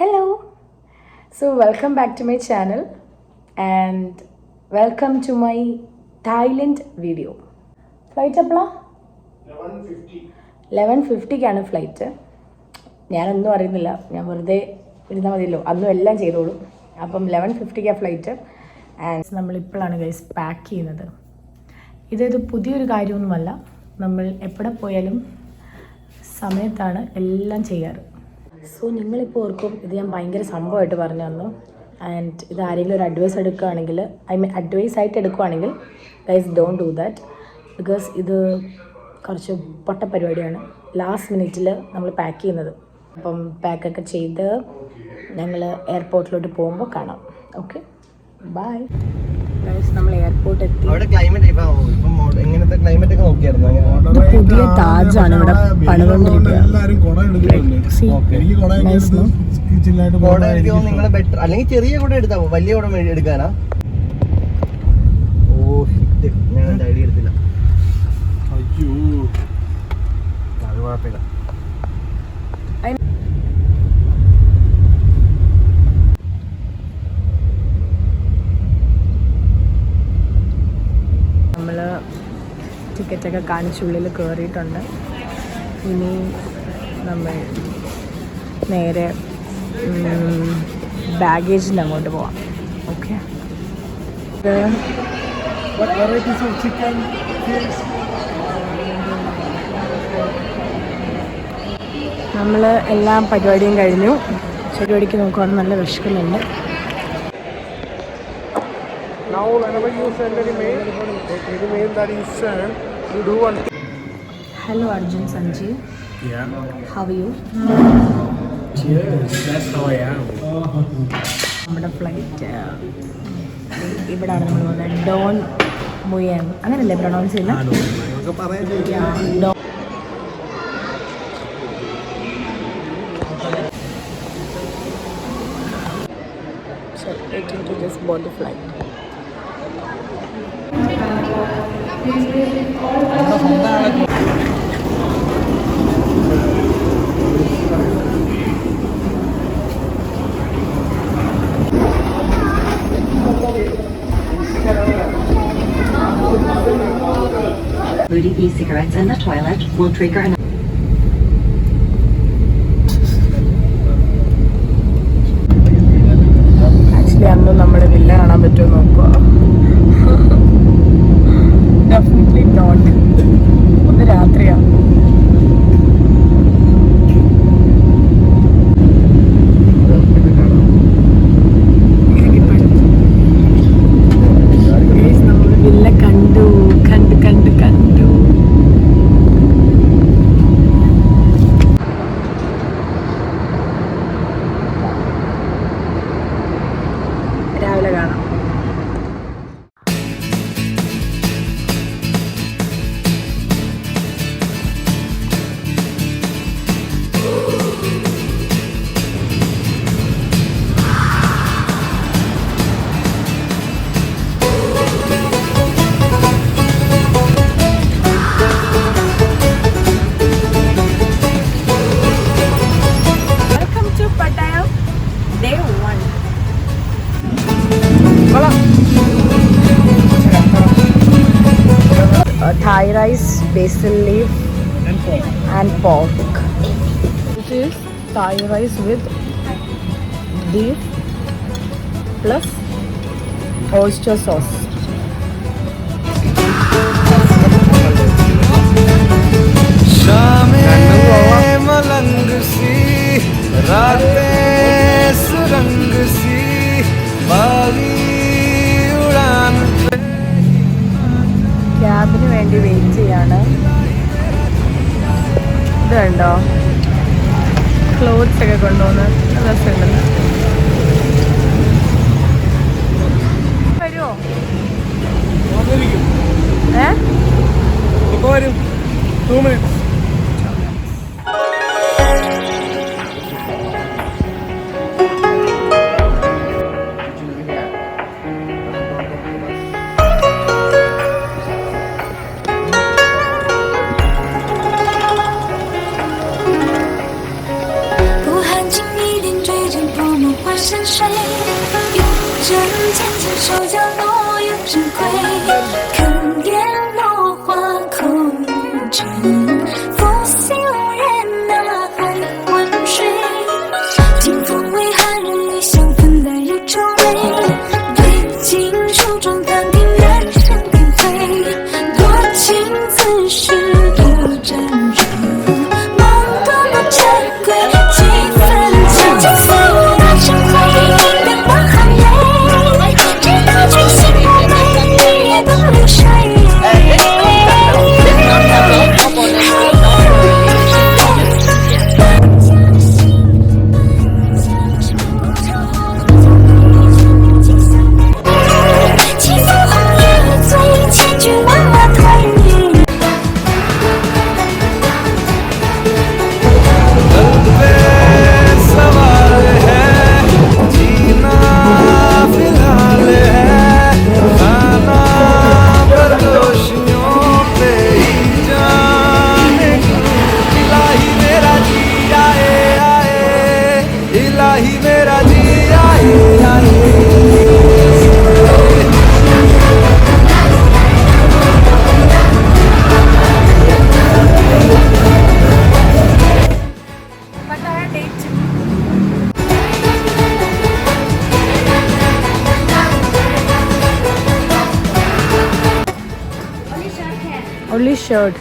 Hello. So welcome back to my channel and welcome to my Thailand video. Flight എപ്പോഴാ? 11:50 flight. ഞാനൊന്നും അറിയുന്നില്ല, ഞാൻ വെറുതെ ഇരുന്നാൽ മതിയല്ലോ, അന്നും എല്ലാം ചെയ്തോളും. അപ്പം 11:50 ഫ്ലൈറ്റ്. ആൻഡ് നമ്മളിപ്പോഴാണ് ഗൈസ് പാക്ക് ചെയ്യുന്നത്. ഇതൊരു പുതിയൊരു കാര്യമൊന്നുമല്ല, നമ്മൾ എവിടെ പോയാലും സമയത്താണ് എല്ലാം ചെയ്യാറ്. സോ നിങ്ങളിപ്പോൾ ഓർക്കും ഇത് ഞാൻ ഭയങ്കര സംഭവമായിട്ട് പറഞ്ഞു തന്നു. ആൻഡ് ഇത് ആരെങ്കിലും ഒരു അഡ്വൈസ് എടുക്കുകയാണെങ്കിൽ, അഡ്വൈസ് ആയിട്ട് എടുക്കുകയാണെങ്കിൽ guys don't do that. Because ഇത് കുറച്ച് പൊട്ട പരിപാടിയാണ്. ലാസ്റ്റ് മിനിറ്റിൽ നമ്മൾ പാക്ക് ചെയ്യുന്നത്. അപ്പം പാക്കൊക്കെ ചെയ്ത് ഞങ്ങൾ എയർപോർട്ടിലോട്ട് പോകുമ്പോൾ കാണാം. Okay, bye guys. നമ്മൾ എയർപോർട്ട് എത്തി. പുതിയ താജാണ് ഇവിടെ പണിതുകൊണ്ടിരിക്കുന്നത്. അല്ലെങ്കിൽ ചെറിയ കൂടെ എടുത്താ വലിയ കൂടെ എടുക്കാനാ? ഓ ഞാൻ ഐഡിയ എടുത്തില്ല. അയ്യോ അത് കുഴപ്പമില്ല. നമ്മൾ ടിക്കറ്റൊക്കെ കാണിച്ചുള്ളിൽ കയറിയിട്ടുണ്ട്. ഇനി നമ്മൾ നേരെ ബാഗേജിൻ്റെ അങ്ങോട്ട് പോവാം. ഓക്കെ, നമ്മൾ എല്ലാ പരിപാടിയും കഴിഞ്ഞു. പരിപാടിക്ക് നോക്കുവാണ്, നല്ല വിശക്കുന്നുണ്ട്. Now whenever you send an email that you send, you do one thing. Hello Arjun Sanjeev. Yeah. How are you? Cheers. That's how I am. നമ്മുടെ ഫ്ലൈറ്റ് ഇവിടെയാണ് നമ്മൾ പോകുന്നത്. ഡോൺ മുയൻ അങ്ങനെയല്ലേ പ്രൊണൗൺസ് ചെയ്യുന്നത്? So waiting to just board the flight. Including e-cigarettes in the toilet will trigger an actually അന്ന് നമ്മുടെ villa കാണാൻ പറ്റുമോ നോക്കുക. Definitely not. ഒന്ന് രാത്രിയാണ്. നമ്മൾ വില്ല കണ്ടു കണ്ടു കണ്ടു കണ്ടു. രാവിലെ കാണാം. Welcome to Pattaya, day 1. Thai rice, basil leaf and pork. This is Thai rice with beef plus oyster sauce. मलंग सी रातें सुरंग सी बागी उड़ान पे. ക്യാബിന് വേണ്ടി വെയിറ്റ് ചെയ്യാണ്. ഇത് കണ്ടോ, ക്ലോത്ത്സ് ഒക്കെ കൊണ്ടുവന്ന് രസമുണ്ട്. വരുമോ? ഇപ്പോൾ വരും. 2 minutes. 手将落叶珍贵，看叶落花空无真，负心无人呐喊昏睡，清风为寒雨香氛带入周围，对镜梳妆淡定人生并非，多情自是多辗转，梦断了珍贵几分情，金色大成灰变了寒泪，直到君心不美，日夜都流水。起风红叶醉，千军万马团圆。 पे सवाल है जीना फिलहाल है खाना बदोशियों पे ही जाने इलाही मेरा जी आए आए इलाही मेरा जी आए आए Only shirt.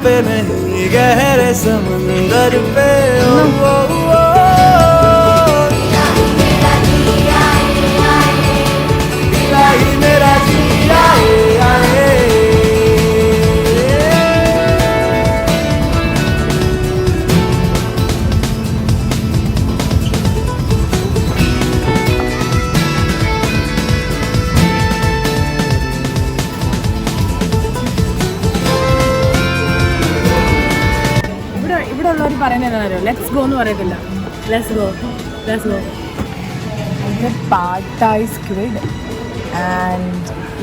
पे नहीं गहरे समंदर पे ओ, ओ, ओ, इलाही मेरा जी आए आए ഇവിടെ ഉള്ളവർ പറയുന്നത് എന്താണെന്നറിയോ, ലെറ്റ്സ് ഗോ എന്ന് പറയത്തില്ല, ലെറ്റ്സ് ഗോ ലെറ്റ്സ് ഗോ. ഇത് പാഡ് തായ് സ്ക്വിഡ് ആൻഡ്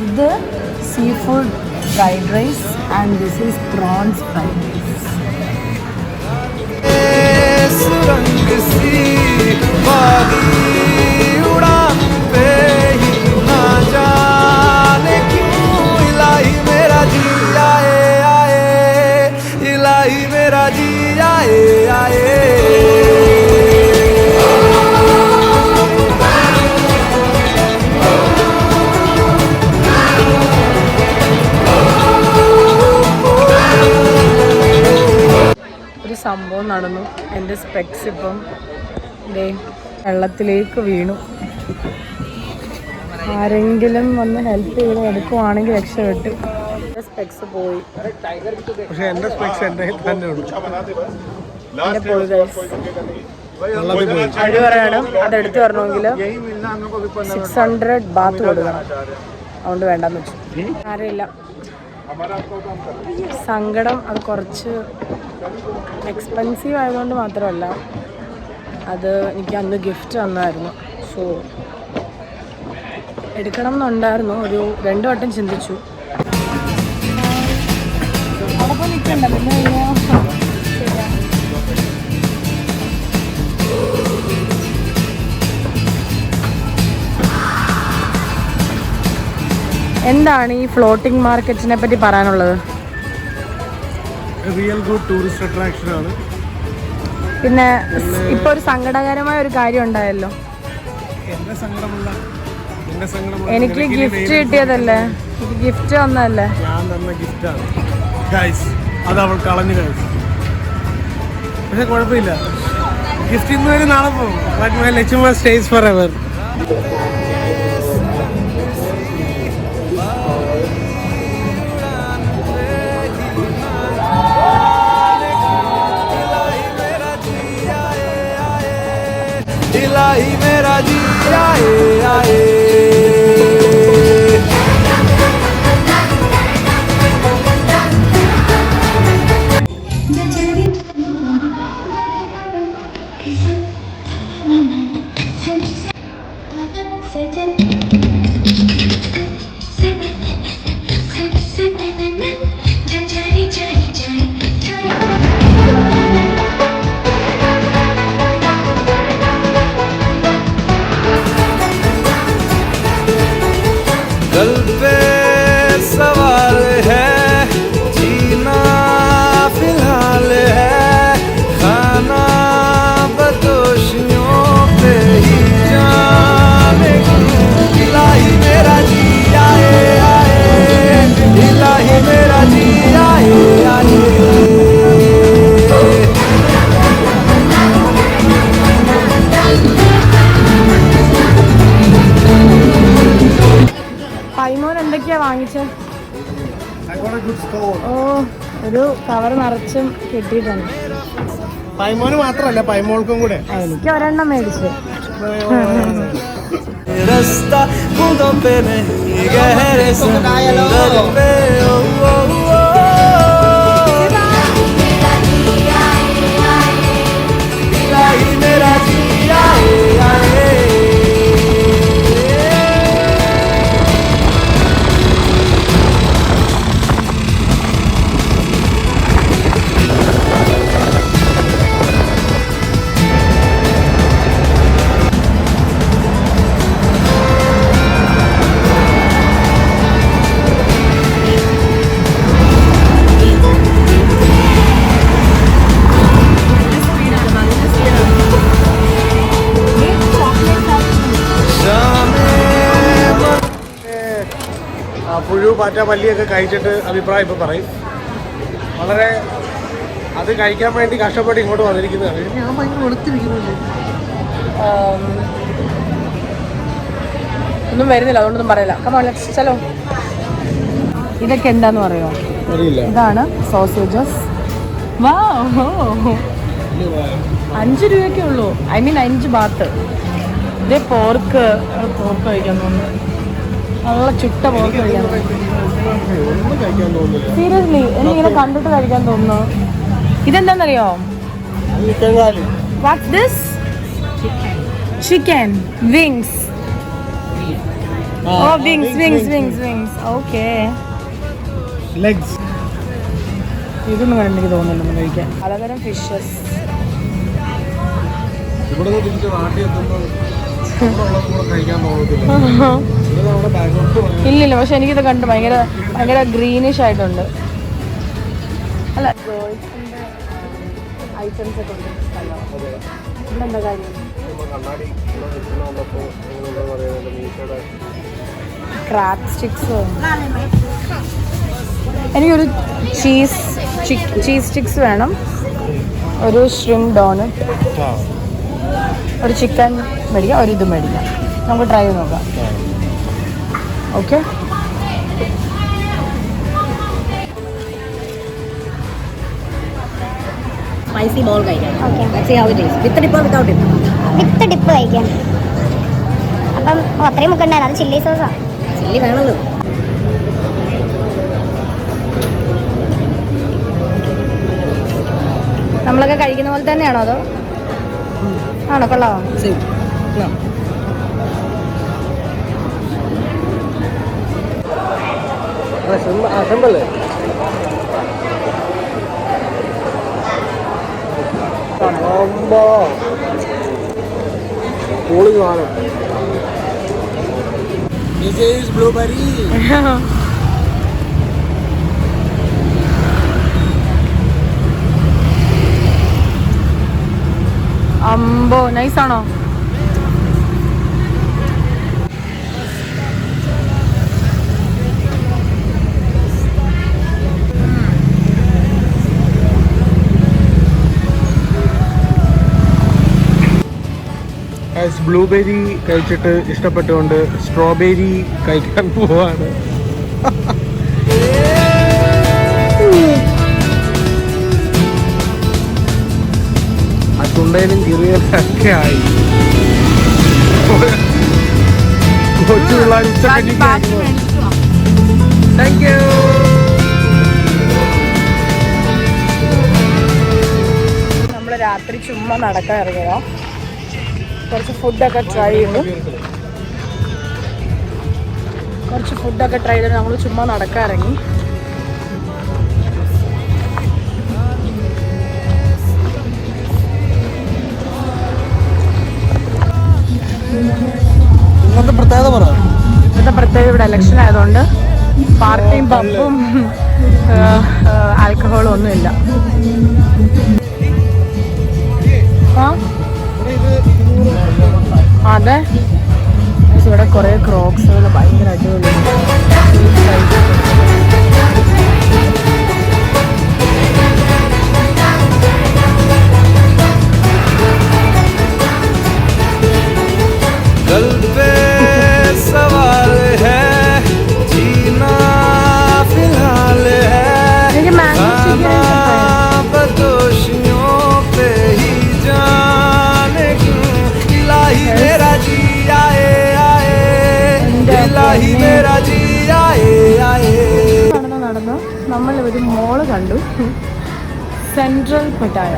ഇത് sea food fried rice and this is prawns fried rice. सुरंग सी बागी उड़ान पे ही ना जाने क्यों इलाही मेरा जी आए आए इलाही मेरा जी आए आए ഒരു സംഭവം നടന്നു. എൻ്റെ സ്പെക്സ് ഇപ്പം ദേ വെള്ളത്തിലേക്ക് വീണു. ആരെങ്കിലും വന്ന് ഹെൽപ്പ് ചെയ്ത് എടുക്കുവാണെങ്കിൽ രക്ഷപ്പെട്ടു. എൻ്റെ സ്പെക്സ് പോയി. പക്ഷെ എൻ്റെ സ്പെക്സ് എൻ്റെ തന്നെ ഉണ്ട്. എൻ്റെ പോയി ഗൈസ്. അടി പറയണം, അതെടുത്ത് വരണമെങ്കിൽ 600 ബാത്ത് കൊടുക്കണം. അതുകൊണ്ട് വേണ്ടെന്ന് വെച്ചു. ആരെയില്ല. സങ്കടം അത് കുറച്ച് എക്സ്പെൻസീവ് ആയതുകൊണ്ട് മാത്രമല്ല, അത് എനിക്ക് അന്ന് ഗിഫ്റ്റ് തന്നായിരുന്നു. സോ എടുക്കണം എന്നുണ്ടായിരുന്നു. ഒരു 2 വട്ടം ചിന്തിച്ചു. അവിടെ പോയി നിൽക്കണ്ട, പിന്നെ ശരിയാ. എന്താണ് ഈ ഫ്ലോട്ടിംഗ് മാർക്കറ്റിനെ പറ്റി പറയാനുള്ളത്? റിയൽ ഗുഡ് ടൂറിസ്റ്റ് അട്രാക്ഷൻ ആണ്. പിന്നെ ഇപ്പൊ ഒരു സങ്കടകരമായ ഒരു കാര്യം ഉണ്ടായല്ലോ. എന്റെ സങ്കടമല്ല, എന്റെ സങ്കടം എനിക്ക് ഗിഫ്റ്റ് കിട്ടിയതല്ലേ, ഗിഫ്റ്റ് വന്നതല്ലേ. ഞാൻ തന്ന ഗിഫ്റ്റാണ് ഗൈസ്, അത് അവൾ കളഞ്ഞു ഗൈസ്. പക്ഷെ കുഴപ്പമില്ല, ഗിഫ്റ്റ് ഇന്ന് വരെ നാളെ പോകും. ബട്ട് മൈ ലക്ഷ്മ സ്റ്റേസ് ഫോർ എവർ. इलाही मेरा जी आए आए Say ഓ ഒരു കവർ നിറച്ചും കിട്ടിയിട്ടുണ്ട്. പൈമോന് മാത്രമല്ല പൈമോൾക്കും കൂടെ. എനിക്ക് ഒരെണ്ണം മേടിച്ചു. रास्ता बूंदों पे नहीं गहरे समंदर पे ओ ओ ओ दिलाई मेरा जिया आए പുഴു പാറ്റ പല്ലിയൊക്കെ കഴിച്ചിട്ട് അഭിപ്രായം ഇപ്പം പറയും. വളരെ അത് കഴിക്കാൻ വേണ്ടി കഷ്ടപ്പെട്ട് ഇങ്ങോട്ട് വന്നിരിക്കുന്നതാണ്. ഞാൻ ഭയങ്കര വെളുത്തിരിക്കുന്നുണ്ട്. ഒന്നും വരുന്നില്ല, അതുകൊണ്ടൊന്നും പറയില്ല. ചലോ. ഇതൊക്കെ എന്താന്ന് പറയുമോ? അറിയില്ല. ഇതാണ് സോസേജസ്. 5 രൂപയൊക്കെ ഉള്ളൂ. I mean 5 baht. ഇതേ പോർക്ക് കഴിക്കാൻ തോന്നുന്നു. നല്ല ചുട്ട പോർക്ക് കഴിക്കാൻ തോന്നുന്നു. സീരിയസ്ലി എനിക്കിങ്ങനെ കണ്ടിട്ട് കഴിക്കാൻ തോന്നുന്നു. ഇതെന്താന്നറിയോ? What's this? Chicken wings. Oh wings. Okay. Legs. ഇതൊന്നും എനിക്ക് തോന്നുന്നില്ല കഴിക്കാൻ. പലതരം ഫിഷസ്. ഇവിടെ തിരിച്ച് നാട്ടിൽ എത്തുമ്പോൾ കഴിക്കാൻ തോന്നത്തില്ല. ഇല്ലില്ല, പക്ഷെ എനിക്കിത് കണ്ട് ഭയങ്കര ഗ്രീനിഷ് ആയിട്ടുണ്ട്. അല്ല ഐറ്റംസ് ഒക്കെ ഉണ്ട്. ഇവിടെ എന്താ കാര്യം? Crab sticks. എനിക്കൊരു ചീസ് സ്റ്റിക്സ് വേണം, ഒരു ഷ്രിംപ് ഡോണറ്റ്, ഒരു ചിക്കൻ മേടിക്കാം, ഒരു ഇത് മേടിക്കാം. നമുക്ക് ട്രൈ ചെയ്ത് നോക്കാം. ഓക്കെ. സ്പൈസി ബോൾ കഴിക്കാം. വിത്ത് ഡിപ്പ് വിത്തൗട്ട് ഡിപ്പ്? വിത്ത് ഡിപ്പ് കഴിക്കാം. അപ്പം അത്രയും മുക്കുണ്ടായിരുന്നു. അത് ചില്ലി സോസാ. ചില്ലി വേണമല്ലോ. നമ്മളൊക്കെ കഴിക്കുന്ന പോലെ തന്നെയാണോ അതോ? ആണോ? കൊള്ളാമോ? അസംബിള് കൂളിംഗ് ആണ്. This is blueberry. അമ്പോ നൈസാണോ? ബ്ലൂബെറി കഴിച്ചിട്ട് ഇഷ്ടപ്പെട്ടുകൊണ്ട് സ്ട്രോബെറി കഴിക്കാൻ പോവാണ്. ആ ചുണ്ടയിലും ചെറിയൊക്കെ ആയി. കൊച്ചു പിള്ളേർ താങ്ക് യു. നമ്മൾ രാത്രി ചുമ്മാ നടക്കാൻ ഇറങ്ങിയോ, കുറച്ച് ഫുഡൊക്കെ ട്രൈ ചെയ്തു. നമ്മൾ ചുമ്മാ നടക്കാൻ ഇറങ്ങി. ഇന്നത്തെ പ്രത്യേകത ഇവിടെ ഇലക്ഷൻ ആയതുകൊണ്ട് പാർട്ടിയും പബ്ബും ആൽക്കഹോളും ഒന്നുമില്ല. അതെ, ഇവിടെ കുറേ ക്രോക്സുകൾ ഭയങ്കര അടിപൊളി. दिल पे सवाल है जीना फिलहाल നമ്മൾ ഒരു മോള് കണ്ടു, സെൻട്രൽ പട്ടായ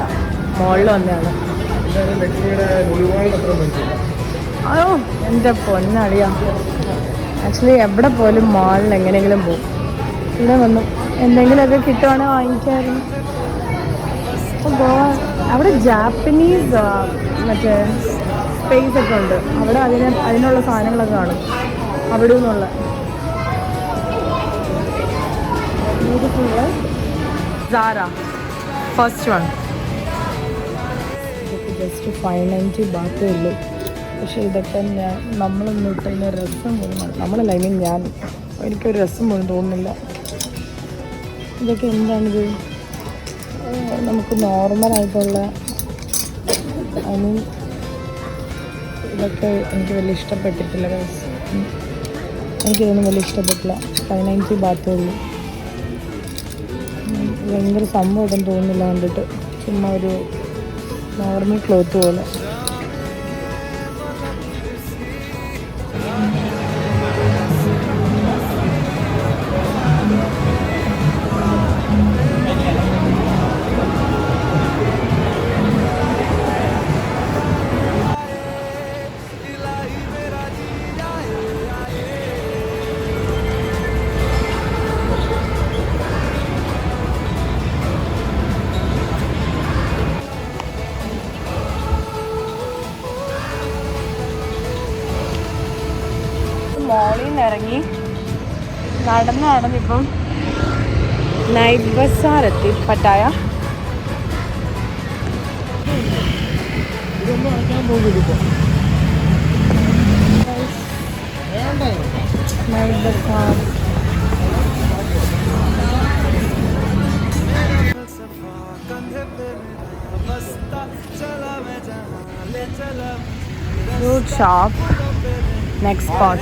മോളിൽ വന്നതാണ്. അയ്യോ എൻ്റെ പൊന്നറിയാം, ആക്ച്വലി എവിടെ പോലും മോളിൽ എങ്ങനെയെങ്കിലും പോകും. ഇവിടെ വന്നു എന്തെങ്കിലുമൊക്കെ കിട്ടുവാണെങ്കിൽ വാങ്ങിക്കായിരുന്നു. അപ്പോൾ ഗോവ അവിടെ ജാപ്പനീസ് മറ്റേ സ്പേസ് ഒക്കെ ഉണ്ട്. അവിടെ അതിനുള്ള സാധനങ്ങളൊക്കെ കാണും അവിടെ നിന്നുള്ള. Beautiful Zara first one. ഇതൊക്കെ ജസ്റ്റ് 590 ബാക്കേ ഉള്ളൂ. പക്ഷേ ഇതൊക്കെ നമ്മളൊന്നും ഇട്ടതിന് രസം പോലും നമ്മളല്ല, ഐ മീൻ ഞാൻ, എനിക്കൊരു രസം പോലും തോന്നുന്നില്ല. ഇതൊക്കെ എന്താണിത്? നമുക്ക് നോർമലായിട്ടുള്ള, ഐ മീൻ ഇതൊക്കെ എനിക്ക് വലിയ ഇഷ്ടപ്പെട്ടിട്ടില്ല. എനിക്കിതൊന്നും വലിയ ഇഷ്ടപ്പെട്ടില്ല. 590 ബാത്തേ ഉള്ളൂ. ഭയങ്കര സംഭവം ഇതൊന്നും തോന്നുന്നില്ല കണ്ടിട്ട്. ചുമ്മാ ഒരു നോർമൽ ക്ലോത്ത് പോലെ. മോളിൽ നിന്ന് ഇറങ്ങി നടന്നിപ്പം നൈറ്റ് ബസാർ എത്തി Pattaya. Night bazaar fruit shop. Next spot.